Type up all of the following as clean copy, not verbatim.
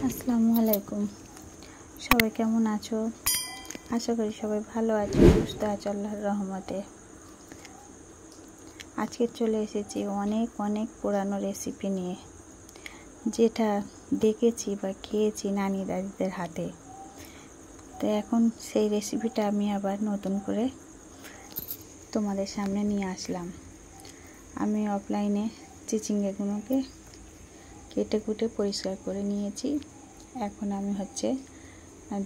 আসসালামু আলাইকুম। সবাই কেমন আছো? আশা করি সবাই ভালো আছো, সুস্থ আছো আল্লাহর রহমতে। আজকে চলে এসেছি অনেক পুরানো রেসিপি নিয়ে, যেটা দেখেছি বা খেয়েছি নানি দাদিদের হাতে। তো এখন সেই রেসিপিটা আমি আবার নতুন করে তোমাদের সামনে নিয়ে আসলাম। আমি অফলাইনে চিচিঙ্গাগুলোকে কেটে কুটে পরিষ্কার করে নিয়েছি। এখন আমি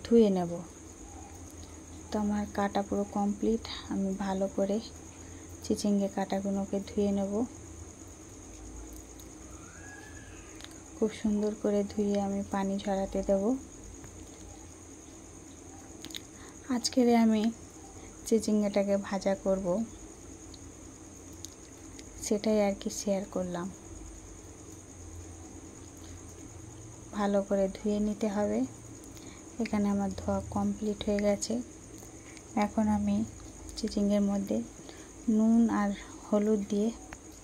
ধুয়ে নেব। তো আমার কাটা পুরো কমপ্লিট। আমি ভালো করে চিচিঙ্গে কাটাগুলোকে ধুয়ে নেব। খুব সুন্দর করে ধুয়ে আমি পানি ঝরাতে দেব। আজকের আমি চিচিঙ্গাটাকে ভাজা করব, সেটাই আর কি শেয়ার করলাম। ভালো করে ধুয়ে নিতে হবে। এখানে আমার ধোয়া কমপ্লিট হয়ে গেছে। এখন আমি চিচিঙ্গের মধ্যে নুন আর হলুদ দিয়ে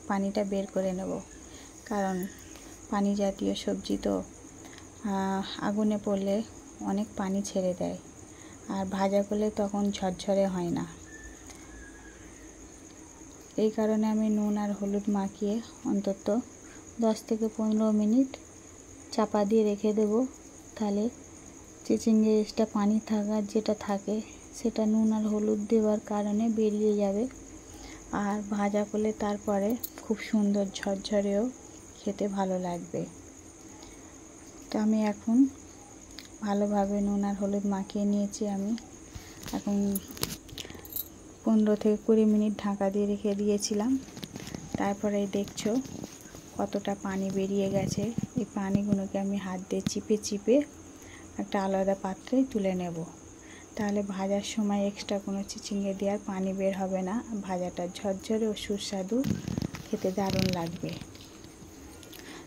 পানিটা বের করে নেব, কারণ পানি জাতীয় সবজি তো আগুনে পড়লে অনেক পানি ছেড়ে দেয়, আর ভাজা করলে তখন ঝরঝরে হয় না। এই কারণে আমি নুন আর হলুদ মাখিয়ে অন্তত 10 থেকে 15 মিনিট চাপা দিয়ে রেখে দেব। তাহলে চিচিঙ্গে এক্সট্রা পানি থাকার যেটা থাকে সেটা নুন আর হলুদ দেওয়ার কারণে বেরিয়ে যাবে, আর ভাজা করলে তারপরে খুব সুন্দর ঝরঝরেও খেতে ভালো লাগবে। তো আমি এখন ভালোভাবে নুন আর হলুদ মাখিয়ে নিয়েছি। আমি এখন 15 থেকে 20 মিনিট ঢাকা দিয়ে রেখে দিয়েছিলাম। তারপরে দেখছো কতটা পানি বেরিয়ে গেছে। এই পানিগুলোকে আমি হাত দিয়ে চিপে একটা আলাদা পাত্রে তুলে নেব। তাহলে ভাজার সময় এক্সট্রা কোনো চিচিঙ্গে দেওয়ার পানি বের হবে না। ভাজাটা ঝরঝরে ও সুস্বাদু, খেতে দারুণ লাগবে।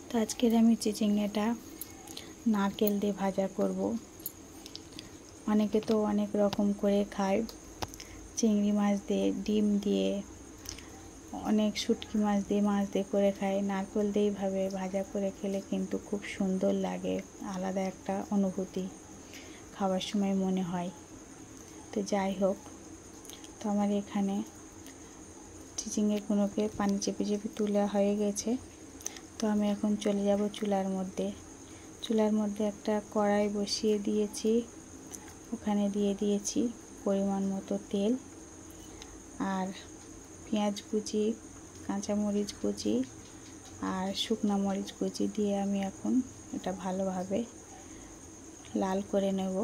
তো আজকের আমি চিচিঙ্গেটা নারকেল দিয়ে ভাজা করব। অনেকে তো অনেক রকম করে খায়, চিংড়ি মাছ দিয়ে, ডিম দিয়ে, অনেক শুটকি মাছ দিয়ে করে খায়। নারকেল দিয়ে এইভাবে ভাজা করে খেলে কিন্তু খুব সুন্দর লাগে, আলাদা একটা অনুভূতি খাওয়ার সময় মনে হয়। তো যাই হোক, তো আমার এখানে চিচিঙ্গেগুলোকে পানি চেপে তোলা হয়ে গেছে। তো আমি এখন চলে যাব চুলার মধ্যে একটা কড়াই বসিয়ে দিয়েছি। ওখানে দিয়ে দিয়েছি পরিমাণ মতো তেল, আর পেঁয়াজ কুচি, কাঁচামরিচ কুচি আর শুকনো মরিচ কুচি দিয়ে আমি এখন এটা ভালোভাবে লাল করে নেব।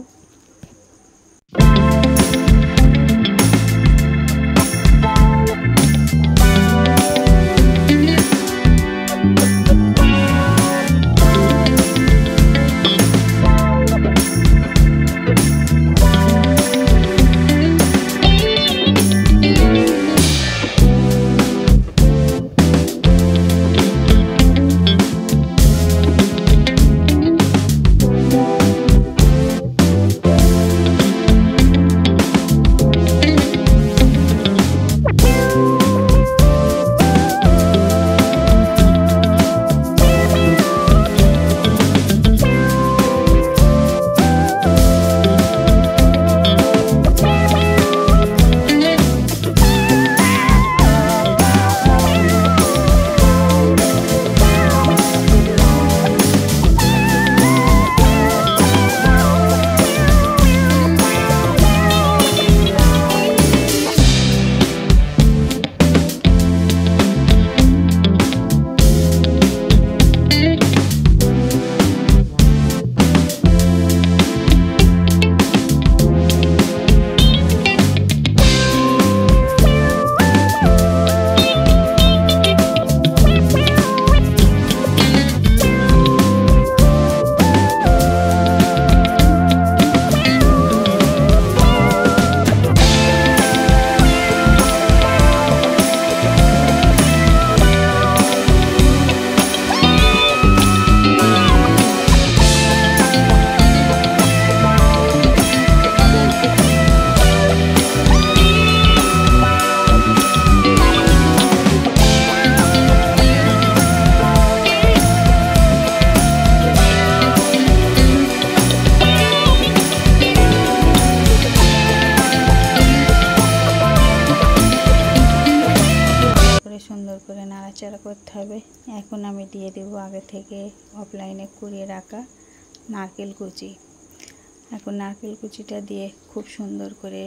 করতে হবে। এখন আমি দিয়ে দেব আগে থেকে অফলাইনে কুড়িয়ে রাখা নারকেল কুচি। এখন নারকেল কুচিটা দিয়ে খুব সুন্দর করে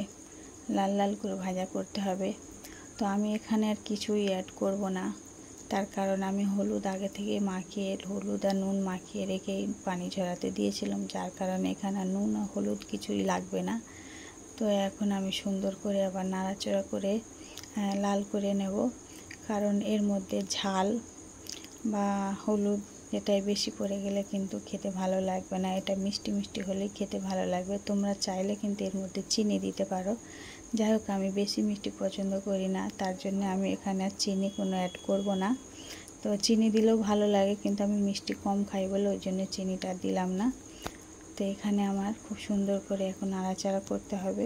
লাল লাল করে ভাজা করতে হবে। তো আমি এখানে আর কিছুই অ্যাড করব না, তার কারণ আমি হলুদ আগে থেকে মাখিয়ে, হলুদ আর নুন মাখিয়ে রেখেই পানি ঝরাতে দিয়েছিলাম, যার কারণে এখানে নুন আর হলুদ কিছুই লাগবে না। তো এখন আমি সুন্দর করে আবার নাড়াচাড়া করে লাল করে নেব, কারণ এর মধ্যে ঝাল বা হলুদ এটাই বেশি পড়ে গেলে কিন্তু খেতে ভালো লাগবে না। এটা মিষ্টি মিষ্টি হলেই খেতে ভালো লাগবে। তোমরা চাইলে কিন্তু এর মধ্যে চিনি দিতে পারো। যাই হোক, আমি বেশি মিষ্টি পছন্দ করি না, তার জন্য আমি এখানে আর চিনি কোনো অ্যাড করব না। তো চিনি দিলেও ভালো লাগে, কিন্তু আমি মিষ্টি কম খাই বলে ওই জন্য চিনিটা দিলাম না। তো এখানে আমার খুব সুন্দর করে এখন নাড়াচাড়া করতে হবে।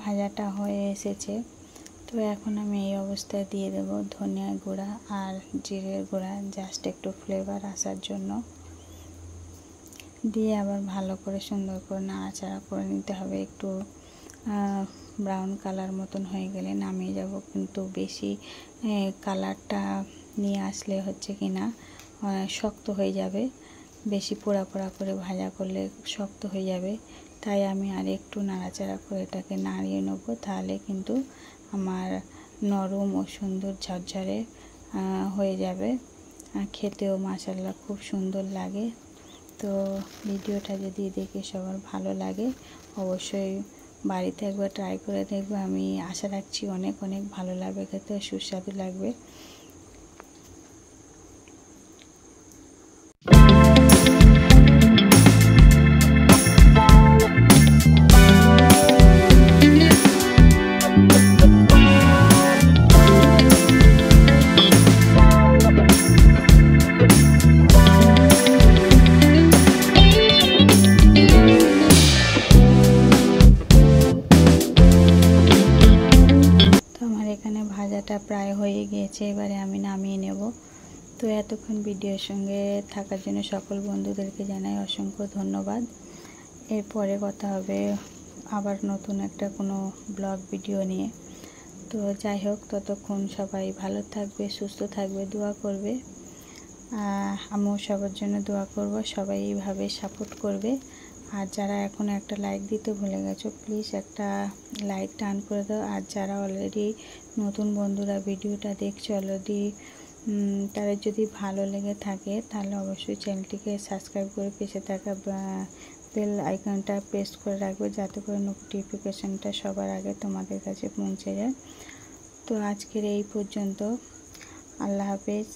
ভাজাটা হয়ে এসেছে। তো এখন আমি এই অবস্থায় দিয়ে দেব ধনিয়া গুঁড়া আর জিরের গুঁড়া, জাস্ট একটু ফ্লেভার আসার জন্য। দিয়ে আবার ভালো করে সুন্দর করে নাড়াচাড়া করে নিতে হবে। একটু ব্রাউন কালার মতন হয়ে গেলে নামিয়ে যাব, কিন্তু বেশি কালারটা নিয়ে আসলে হচ্ছে কি না শক্ত হয়ে যাবে। বেশি পোড়া পোড়া করে ভাজা করলে শক্ত হয়ে যাবে, তাই আমি আর একটু নাড়াচাড়া করে এটাকে নাড়িয়ে নেব। তাহলে কিন্তু আমার নরম ও সুন্দর ঝরঝরে হয়ে যাবে, খেতেও মাশাআল্লাহ খুব সুন্দর লাগে। তো ভিডিওটা যদি দেখে সবার ভালো লাগে, অবশ্যই বাড়িতে একবার ট্রাই করে দেখবে। আমি আশা রাখছি অনেক অনেক ভালো লাগবে, খেতে সুস্বাদু লাগবে। ভাজাটা প্রায় হয়ে গিয়েছে, এবারে আমি নামিয়ে নেব। তো এতক্ষণ ভিডিওর সঙ্গে থাকার জন্য সকল বন্ধুদেরকে জানাই অসংখ্য ধন্যবাদ। এরপরে কথা হবে আবার নতুন একটা কোনো ব্লগ ভিডিও নিয়ে। তো যাই হোক, ততক্ষণ সবাই ভালো থাকবে, সুস্থ থাকবে, দোয়া করবে। আমিও সবার জন্য দোয়া করব, সবাই এইভাবে সাপোর্ট করবে। আর যারা এখন একটা লাইক দিতে ভুলে গেছো, প্লিজ একটা লাইক টান করে দাও। আর যারা অলরেডি নতুন বন্ধুরা ভিডিওটা দেখছো অলরেডি, তাদের যদি ভালো লেগে থাকে তাহলে অবশ্যই চ্যানেলটিকে সাবস্ক্রাইব করে পাশে থাকা বেল আইকনটা প্রেস করে রাখবে, যাতে করে নোটিফিকেশনটা সবার আগে তোমাদের কাছে পৌঁছে যায়। তো আজকের এই পর্যন্ত, আল্লাহ হাফেজ।